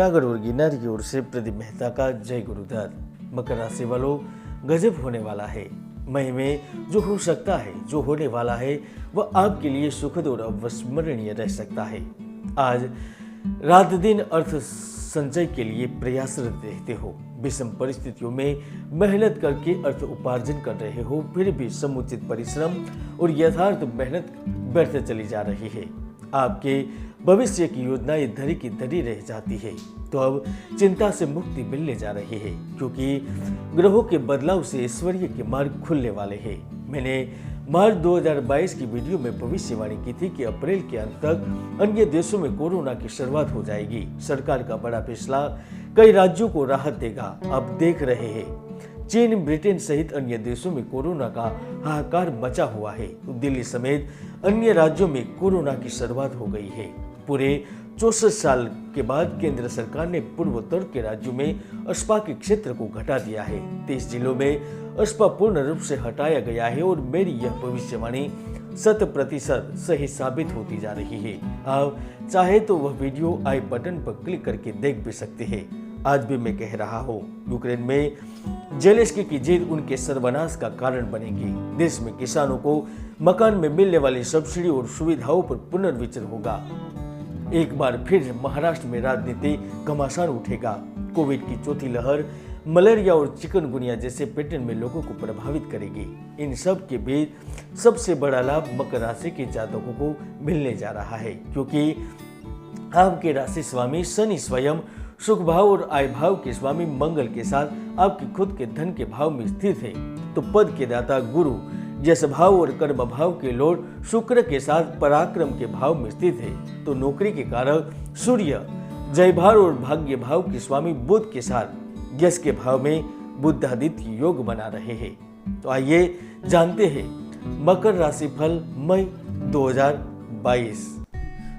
जूनागढ़ और गिरनार की ओर से प्रदीप मेहता का जय गुरुदत्त। मकर राशि वालों, गजब होने वाला है। मई में जो हो सकता है, जो होने वाला है, वह आपके लिए सुखद और अविस्मरणीय रह सकता है। आज रात दिन अर्थ संचय के लिए प्रयासरत रहते हो। विषम परिस्थितियों में मेहनत करके अर्थ उपार्जन कर रहे हो, फिर भी समुचित परिश्रम और यथार्थ मेहनत व्यर्थ चली जा रही है। आपके भविष्य की योजनाएं धरी की धरी रह जाती है। तो अब चिंता से मुक्ति मिलने जा रही है, क्योंकि ग्रहों के बदलाव से ऐश्वर्य के मार्ग खुलने वाले हैं। मैंने मार्च 2022 की वीडियो में भविष्यवाणी की थी कि अप्रैल के अंत तक अन्य देशों में कोरोना की शुरुआत हो जाएगी। सरकार का बड़ा फैसला कई राज्यों को राहत देगा। अब देख रहे हैं चीन, ब्रिटेन सहित अन्य देशों में कोरोना का हाहाकार मचा हुआ है। दिल्ली समेत अन्य राज्यों में कोरोना की शुरुआत हो गई है। पूरे 64 साल के बाद केंद्र सरकार ने पूर्वोत्तर के राज्यों में अस्पा के क्षेत्र को घटा दिया है। 23 जिलों में अस्पा पूर्ण रूप से हटाया गया है और मेरी यह भविष्यवाणी 100% सही साबित होती जा रही है। आप चाहे तो वह वीडियो आई बटन पर क्लिक करके देख भी सकते हैं। आज भी मैं कह रहा हूँ, यूक्रेन में जेलेंस्की की जीत उनके सर्वनाश का कारण बनेगी। देश में किसानों को मकान में मिलने वाली सब्सिडी और सुविधाओं पर पुनर्विचार होगा। एक बार फिर महाराष्ट्र में राजनीति घमासान उठेगा। कोविड की चौथी लहर मलेरिया और चिकनगुनिया जैसे पैटर्न में लोगों को प्रभावित करेगी। इन सब के बीच सबसे बड़ा लाभ मकर राशि के जातकों को मिलने जा रहा है, क्योंकि आपके राशि स्वामी शनि स्वयं सुख भाव और आय भाव के स्वामी मंगल के साथ आपके खुद के धन के भाव में स्थित है। तो पद के दाता गुरु यश भाव और कर्म भाव के लॉर्ड शुक्र के साथ पराक्रम के भाव में स्थित है। तो नौकरी के कारक सूर्य जय भाव और भाग्य भाव के स्वामी बुध के साथ यश के भाव में बुधादित्य योग बना रहे हैं। तो आइए जानते हैं मकर राशि फल मई 2022।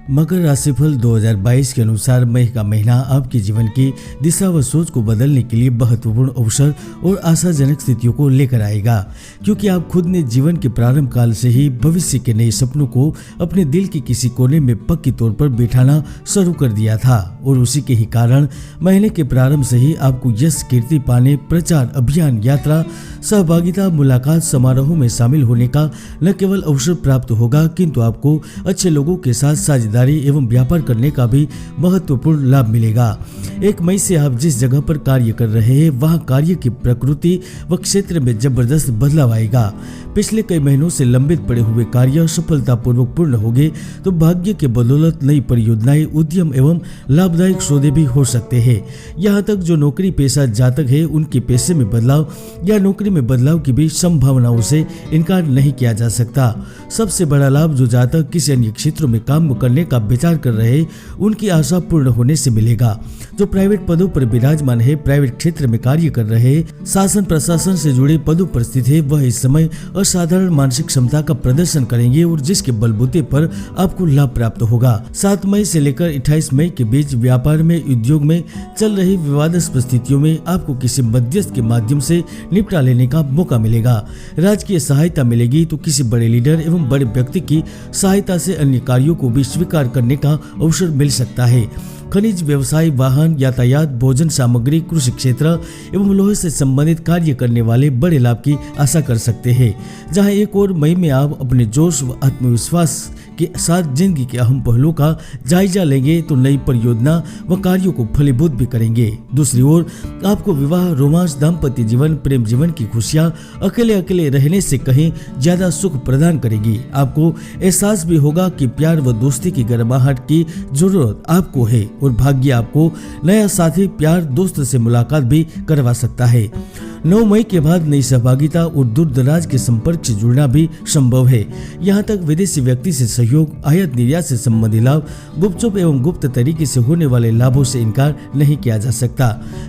मकर राशिफल 2022 के अनुसार मई का महीना आपके जीवन की दिशा व सोच को बदलने के लिए महत्वपूर्ण अवसर और आशाजनक स्थितियों को लेकर आएगा, क्योंकि आप खुद ने जीवन के प्रारंभ काल से ही भविष्य के नए सपनों को अपने दिल के किसी कोने में पक्की तौर पर बिठाना शुरू कर दिया था। और उसी के ही कारण महीने के प्रारंभ से ही आपको यश, कीर्ति पाने, प्रचार अभियान, यात्रा, सहभागिता, मुलाकात, समारोहों में शामिल होने का न केवल अवसर प्राप्त होगा, किंतु आपको अच्छे लोगों के साथ साझेदारी एवं व्यापार करने का भी महत्वपूर्ण लाभ मिलेगा। 1 मई से आप जिस जगह पर कार्य कर रहे हैं वहां कार्य की प्रकृति व क्षेत्र में जबरदस्त बदलाव आएगा। पिछले कई महीनों से लंबित पड़े हुए कार्य सफलतापूर्वक पूर्ण होंगे। तो भाग्य के बदौलत नई परियोजनाएं, उद्यम एवं लाभदायक सौदे भी हो सकते हैं। यहाँ तक जो नौकरी पेशा जातक है उनके पैसे में बदलाव या नौकरी में बदलाव की भी संभावनाओं से इनकार नहीं किया जा सकता। सबसे बड़ा लाभ जो जातक किसी अन्य क्षेत्रों में काम करने का विचार कर रहे उनकी आशा पूर्ण होने से मिलेगा। जो प्राइवेट पदों पर विराजमान है, प्राइवेट क्षेत्र में कार्य कर रहे, शासन प्रशासन से जुड़े पदों पर स्थित है, वह इस समय असाधारण मानसिक क्षमता का प्रदर्शन करेंगे और जिसके बलबूते पर आपको लाभ प्राप्त होगा। 7 मई से लेकर 28 मई के बीच व्यापार में, उद्योग में चल रही विवादास्पद स्थितियों में आपको किसी मध्यस्थ के माध्यम से निपटा लेने का मौका मिलेगा। राजकीय सहायता मिलेगी। तो किसी बड़े लीडर एवं बड़े व्यक्ति की सहायता से अन्य कार्यों को भी स्वीकार करने का अवसर मिल सकता है। खनिज व्यवसाय, वाहन, यातायात, भोजन सामग्री, कृषि क्षेत्र एवं लोहे से संबंधित कार्य करने वाले बड़े लाभ की आशा कर सकते हैं। जहां एक और मई में आप अपने जोश व आत्मविश्वास के साथ जिंदगी के अहम पहलुओं का जायजा लेंगे तो नई परियोजना व कार्यों को फलीभूत भी करेंगे। दूसरी ओर आपको विवाह, रोमांस, दाम्पत्य जीवन, प्रेम जीवन की खुशियां अकेले अकेले रहने से कहीं ज्यादा सुख प्रदान करेगी। आपको एहसास भी होगा कि प्यार व दोस्ती की गर्माहट की जरूरत आपको है और भाग्य आपको नया साथी, प्यार, दोस्त से मुलाकात भी करवा सकता है। 9 मई के बाद नई सहभागिता और दूर दराज के संपर्क से जुड़ना भी संभव है। यहाँ तक विदेशी व्यक्ति से सहयोग, आयात निर्यात से संबंधित लाभ, गुपचुप एवं गुप्त तरीके से होने वाले लाभों से इनकार नहीं किया जा सकता।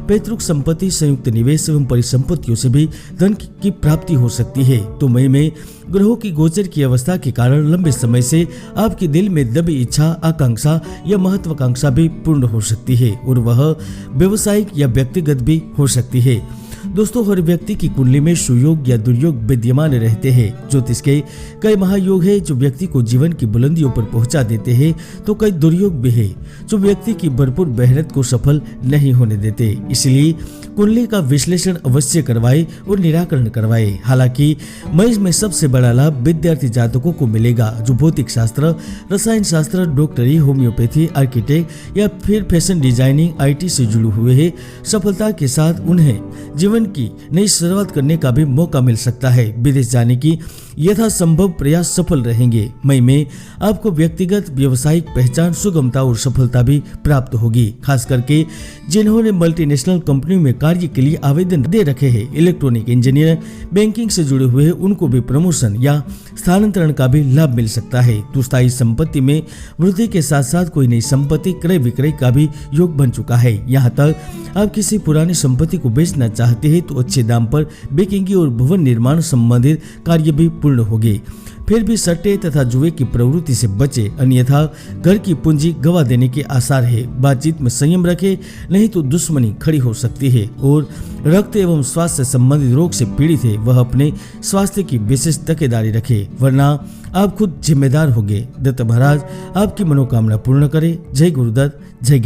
पैतृक संपत्ति, संयुक्त निवेश एवं परिसंपत्तियों से भी धन की प्राप्ति हो सकती है। तो मई में ग्रहों की गोचर की अवस्था के कारण लंबे समय से आपके दिल में दबी इच्छा, आकांक्षा या महत्वाकांक्षा भी पूर्ण हो सकती है और वह व्यवसायिक या व्यक्तिगत भी हो सकती है। दोस्तों, हर व्यक्ति की कुंडली में सुयोग या दुर्योग विद्यमान रहते हैं। ज्योतिष के कई महायोग है जो व्यक्ति को जीवन की बुलंदियों पर पहुंचा देते हैं, तो कई दुर्योग भी है जो व्यक्ति की भरपूर मेहनत को सफल नहीं होने देते। इसलिए कुंडली का विश्लेषण अवश्य करवाए और निराकरण करवाए। हालांकि मई में सबसे बड़ा लाभ विद्यार्थी जातकों को मिलेगा जो भौतिक शास्त्र, रसायन शास्त्र, डॉक्टरी, होम्योपैथी, आर्किटेक्ट या फिर फैशन डिजाइनिंग, IT से जुड़े हुए हैं। सफलता के साथ उन्हें जीवन की नई शुरुआत करने का भी मौका मिल सकता है। विदेश जाने की यथासंभव प्रयास सफल रहेंगे। मई में आपको व्यक्तिगत व्यावसायिक पहचान, सुगमता और सफलता भी प्राप्त होगी। खास करके जिन्होंने मल्टीनेशनल कंपनियों में कार्य के लिए आवेदन दे रखे हैं, इलेक्ट्रॉनिक इंजीनियर, बैंकिंग से जुड़े हुए हैं, उनको भी प्रमोशन या स्थानांतरण का भी लाभ मिल सकता है। तो स्थायी संपत्ति में वृद्धि के साथ साथ कोई नई संपत्ति क्रय विक्रय का भी योग बन चुका है। यहाँ तक आप किसी पुरानी संपत्ति को बेचना चाहते हैं तो अच्छे दाम पर बिकेंगी और भवन निर्माण संबंधित कार्य भी पूर्ण होंगे। फिर भी सट्टे तथा जुए की प्रवृत्ति से बचे, अन्यथा घर की पूंजी गवा देने के आसार है। बातचीत में संयम रखें, नहीं तो दुश्मनी खड़ी हो सकती है। और रक्त एवं स्वास्थ्य से संबंधित रोग से पीड़ित है, वह अपने स्वास्थ्य की विशेष तकेदारी रखे, वरना आप खुद जिम्मेदार होंगे। दत्त महाराज आपकी मनोकामना पूर्ण करे। जय गुरुदत्त, जय